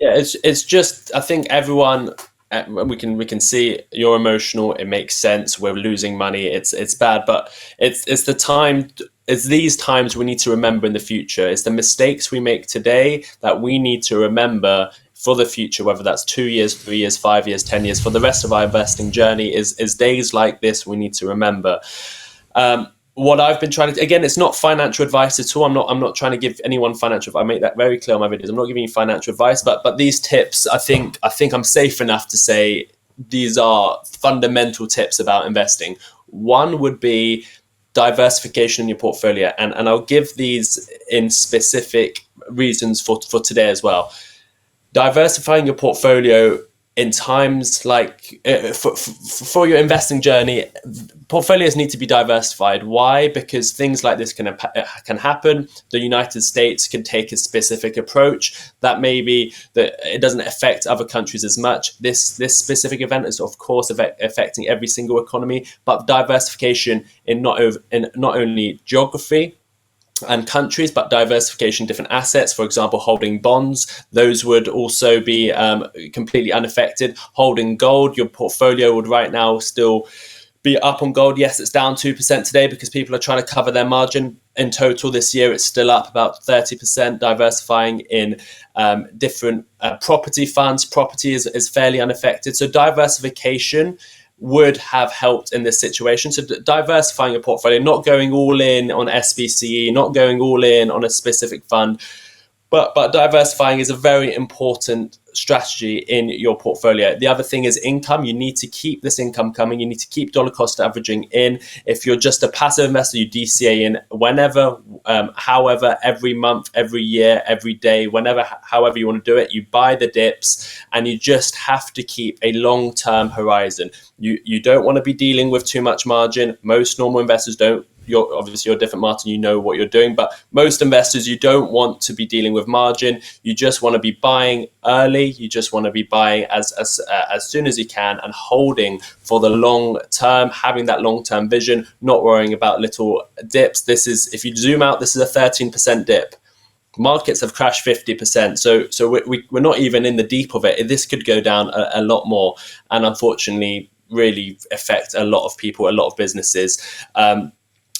Yeah, it's just I think everyone we can see you're emotional. It makes sense. We're losing money. It's bad, but it's the time. It's these times we need to remember in the future. It's the mistakes we make today that we need to remember for the future. Whether that's 2 years, 3 years, 5 years, 10 years, for the rest of our investing journey, is days like this we need to remember. What I've been trying to, again, it's not financial advice at all. I'm not trying to give anyone financial advice. I make that very clear on my videos. I'm not giving you financial advice, but these tips, I think I'm safe enough to say these are fundamental tips about investing. One would be diversification in your portfolio, and I'll give these in specific reasons for today as well. Diversifying your portfolio in times like for your investing journey, portfolios need to be diversified. Why? Because things like this can happen. The United States can take a specific approach that maybe that it doesn't affect other countries as much. This specific event is of course affecting every single economy, but diversification in not only geography and countries, but diversification, different assets. For example, holding bonds, those would also be completely unaffected. Holding gold, your portfolio would right now still be up on gold. Yes, it's down 2% today because people are trying to cover their margin. In total this year, it's still up about 30%. Diversifying in different property funds, property is fairly unaffected. So diversification would have helped in this situation. So diversifying your portfolio, not going all in on SBCE, not going all in on a specific fund, but diversifying is a very important strategy in your portfolio. The other thing is income. You need to keep this income coming. You need to keep dollar cost averaging in. If you're just a passive investor, you DCA in whenever, however, every month, every year, every day, whenever, however you want to do it. You buy the dips, and you just have to keep a long-term horizon. You don't want to be dealing with too much margin. Most normal investors don't. You're different, Martyn. You know what you're doing, but most investors, you don't want to be dealing with margin. You just want to be buying early. You just want to be buying as soon as you can and holding for the long term, having that long term vision, not worrying about little dips. This is, if you zoom out, this is a 13% dip. Markets have crashed 50%, so we're not even in the deep of it. This could go down a lot more, and unfortunately, really affect a lot of people, a lot of businesses.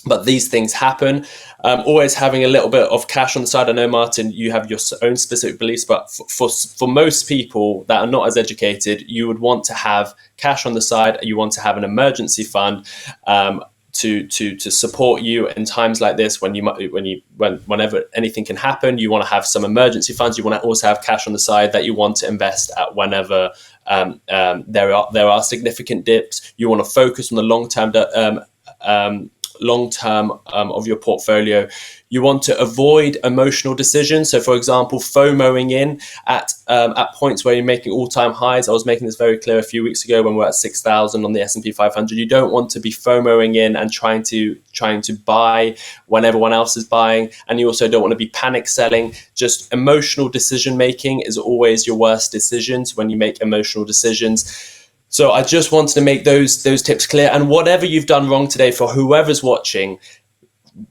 But these things happen. Always having a little bit of cash on the side. I know, Martyn, you have your own specific beliefs, but for most people that are not as educated, you would want to have cash on the side. You want to have an emergency fund to support you in times like this whenever anything can happen. You want to have some emergency funds. You want to also have cash on the side that you want to invest at whenever there are significant dips. You want to focus on the long term of your portfolio. You want to avoid emotional decisions. So, for example, FOMOing in at points where you're making all-time highs. I was making this very clear a few weeks ago when we're at 6,000 on the S&P 500. You don't want to be FOMOing in and trying to buy when everyone else is buying, and you also don't want to be panic selling. Just emotional decision making is always your worst decisions when you make emotional decisions. So I just wanted to make those tips clear. And whatever you've done wrong today, for whoever's watching,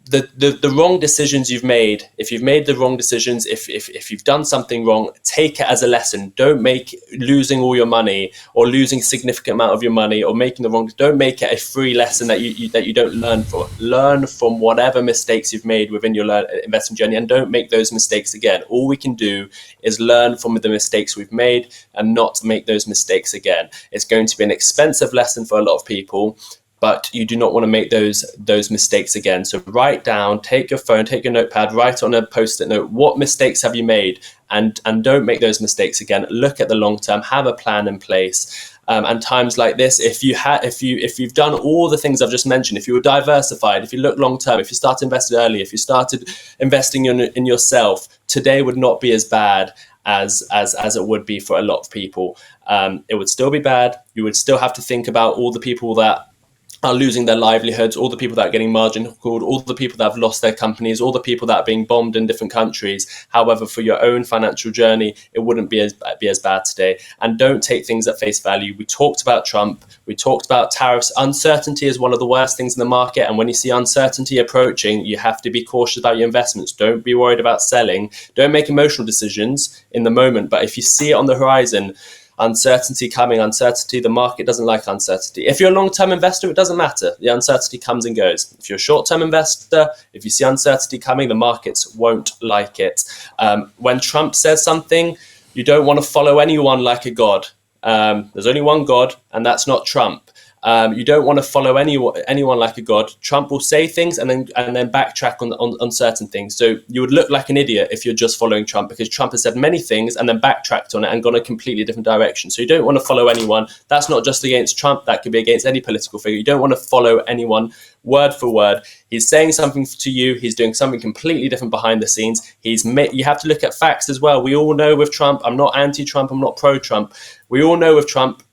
the wrong decisions you've made, if you've made the wrong decisions, if you've done something wrong, take it as a lesson. Don't make losing all your money or losing a significant amount of your money or making the wrong, don't make it a free lesson that you don't learn from. Learn from whatever mistakes you've made within your investment journey, and don't make those mistakes again. All we can do is learn from the mistakes we've made and not make those mistakes again. It's going to be an expensive lesson for a lot of people, but you do not want to make those mistakes again. So write down, take your phone, take your notepad, write on a post-it note, what mistakes have you made, and don't make those mistakes again. Look at the long term, have a plan in place. And times like this, if you've done all the things I've just mentioned, if you were diversified, if you look long term, if you started investing early, if you started investing in yourself, today would not be as bad as it would be for a lot of people. It would still be bad. You would still have to think about all the people that are losing their livelihoods, all the people that are getting margin called, all the people that have lost their companies, all the people that are being bombed in different countries. However, for your own financial journey, it wouldn't be as bad today. And don't take things at face value. We talked about Trump. We talked about tariffs. Uncertainty is one of the worst things in the market. And when you see uncertainty approaching, you have to be cautious about your investments. Don't be worried about selling. Don't make emotional decisions in the moment. But if you see it on the horizon, uncertainty coming, uncertainty, the market doesn't like uncertainty. If you're a long-term investor, it doesn't matter. The uncertainty comes and goes. If you're a short-term investor, if you see uncertainty coming, the markets won't like it. When Trump says something, you don't want to follow anyone like a god. There's only one God, and that's not Trump. You don't want to follow anyone like a god. Trump will say things and then backtrack on certain things. So you would look like an idiot if you're just following Trump, because Trump has said many things and then backtracked on it and gone a completely different direction. So you don't want to follow anyone. That's not just against Trump. That could be against any political figure. You don't want to follow anyone word for word. He's saying something to you. He's doing something completely different behind the scenes. You have to look at facts as well. We all know with Trump, I'm not anti-Trump. I'm not pro-Trump. We all know with Trump,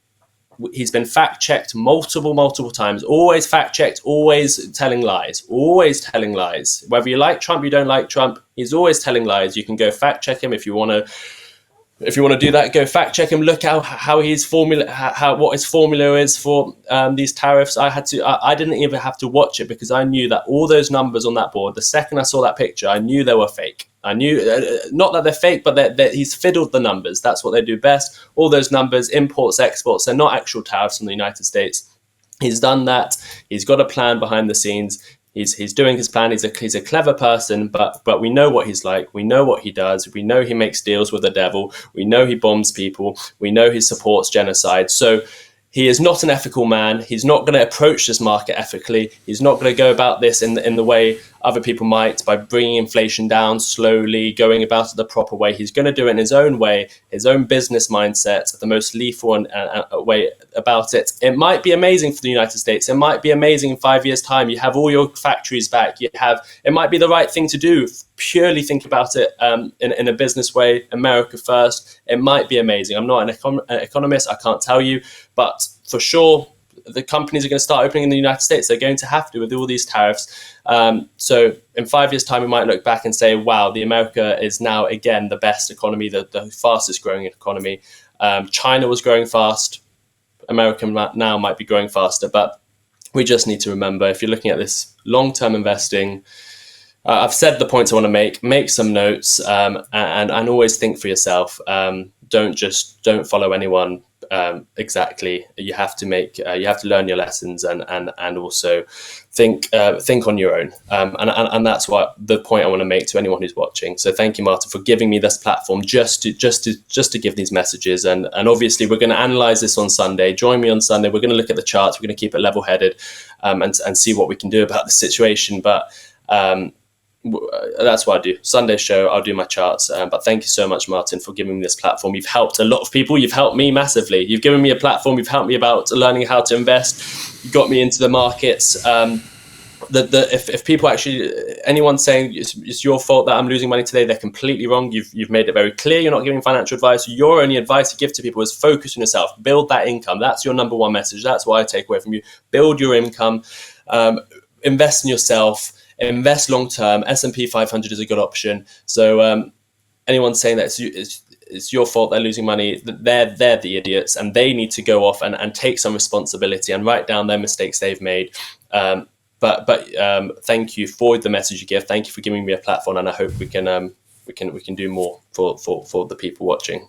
he's been fact-checked multiple times, always fact-checked, always telling lies. Whether you like Trump, you don't like Trump, he's always telling lies. You can go fact-check him if you want to do that. Go fact-check him. Look how his formula, what his formula is for these tariffs. I didn't even have to watch it, because I knew that all those numbers on that board, the second I saw that picture, I knew they were fake. I knew, not that they're fake, but that he's fiddled the numbers. That's what they do best. All those numbers, imports, exports, they're not actual tariffs from the United States. He's done that. He's got a plan behind the scenes. He's doing his plan. He's a clever person, but we know what he's like. We know what he does. We know he makes deals with the devil. We know he bombs people. We know he supports genocide. So he is not an ethical man. He's not going to approach this market ethically. He's not going to go about this in the way other people might, by bringing inflation down slowly, going about it the proper way. He's going to do it in his own way, his own business mindset, the most lethal way about it. It might be amazing for the United States. It might be amazing in 5 years' time. You have all your factories back. It might be the right thing to do. Purely think about it in a business way. America first. It might be amazing. I'm not an economist. I can't tell you, but for sure, the companies are going to start opening in the United States. They're going to have to, with all these tariffs. So in 5 years' time, we might look back and say, wow, the America is now, again, the best economy, the fastest growing economy. China was growing fast. America now might be growing faster. But we just need to remember, if you're looking at this long-term investing, I've said the points I want to make some notes, and always think for yourself. Don't follow anyone exactly. You have to learn your lessons and also think on your own. And that's what the point I want to make to anyone who's watching. So thank you, Martyn, for giving me this platform just to give these messages. And obviously we're going to analyze this on Sunday. Join me on Sunday. We're going to look at the charts. We're going to keep it level-headed, and see what we can do about the situation. But that's what I do. Sunday show, I'll do my charts. But thank you so much, Martyn, for giving me this platform. You've helped a lot of people. You've helped me massively. You've given me a platform. You've helped me about learning how to invest. You got me into the markets. If people actually, anyone saying it's your fault that I'm losing money today, they're completely wrong. You've made it very clear. You're not giving financial advice. Your only advice you give to people is focus on yourself. Build that income. That's your number one message. That's what I take away from you. Build your income. Invest in yourself. Invest long term. S&P 500 is a good option. So anyone saying that it's your fault they're losing money, they're the idiots, and they need to go off and take some responsibility and write down their mistakes they've made. But thank you for the message you give. Thank you for giving me a platform, and I hope we can do more for the people watching.